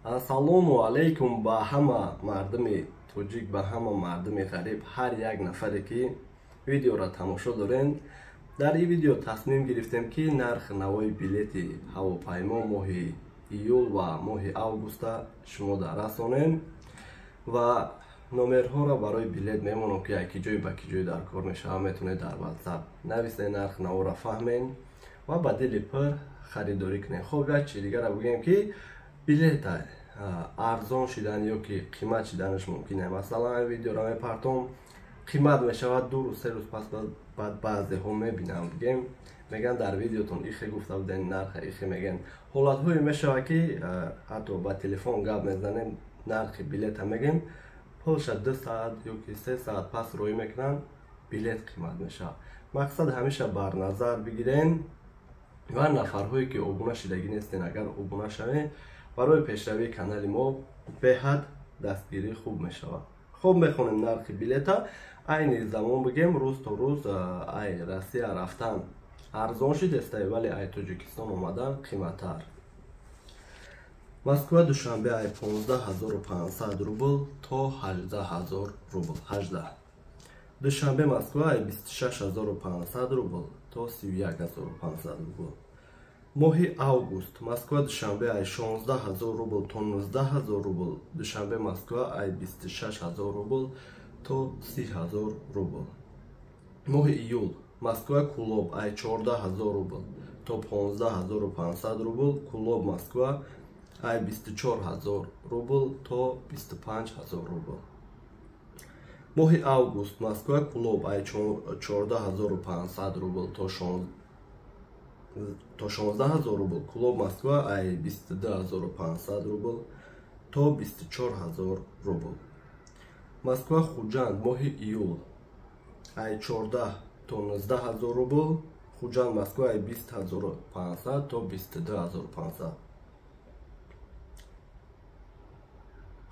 Ассалому алайкум ба ҳама мардуми тоҷик, ба ҳама мардуми ғариб, ҳар як нафаре ки видеоро тамошо дорен. Дар ин видео тасмим гирифтем ки нархи навои билети ҳавопаймо моҳи июл ва моҳи августа шумода расонем ва номерҳоро барои билет мемонам ки яки ҷой ба ки ҷой дар кор мешавад. Метавонед дар WhatsApp нависед, нархи наворо фаҳмен ва ба дили пир харидорӣ кунед. Хоб, як чиз дигара бигӯям ки билета арзон шидан ё ки қимат шиданаш мумкин аст. Масалан видеоро мепартом, қимат мешавад 2 рӯз 3 рӯз пас баъд баъзеҳо мебинам бигем меган дар видеотон ихе гуфта буден, нарха ихе меган. ҳолатҳое мешавад ки ҳатто ба телефон гап мезанем, нархи билета мегем, пулша 2 саат ё ки 3 саат пас роӣ мекунан, билет қимат мешавад. Мақсад ҳамеша бар назар бигирен ва нафарҳое ки обуна шидагӣ нестен, агар обуна шавен барои пешравии канали мо беҳад дастгирӣ хуб мешавад. Хуб, мехонем нархи билета. Айни замон бигем, рӯз то рӯз ай Россия рафтан арзон шидеста, вале ай Тоҷикистон омадан қиматтар. Москва душанбе ай 15500 рубл то 18000 рубл. 18 душанбе Москва ай 26500 рубл то 31500 рубл. моҳи август Москва душанбе ай 16000 рубл то 19000 рубл. душанбе Москва ай 26000 рубл то 30000 рубл. моҳи июл Москва Кулоб ай 14000 рубл то 15500 рубл. Кулоб Москва ай 24000 рубл то 25000 рубл. моҳи август Москва Кулоб ай 14500 рубл то 16000 рубл. Кулоб Москва ай 22500 рубл то 24000 рубл. Москва Хуҷанд моҳи июл ай 14 то 19000 рубл. Хуҷанд Москва ай 20500 то 22500.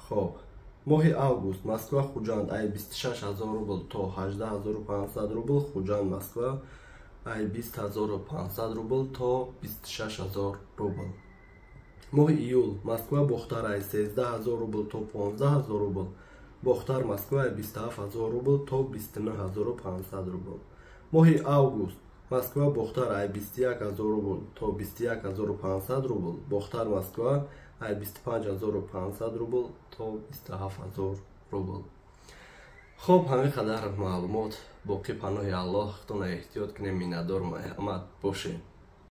хоб, моҳи август Москва Хуҷанд ай 26000 рубл то 18500 рубл. Хуҷанд Москва ай 20500 рубл то 26000 рубл. моҳи июл Москва Бохтар ай 13000 рубл то 15000 рубл. Бохтар Москва ай 27000 рубл то 29500 рубл. моҳи август Москва Бохтар ай 21000 рубл то 21500 рубл. Бохтар Москва ай 25500 рубл то 27000 рубл. хоб, ҳамин қадар маълумот. боқӣ паноҳи Аллоҳ. худтон эҳтиёт кунед. миннатдор бошед.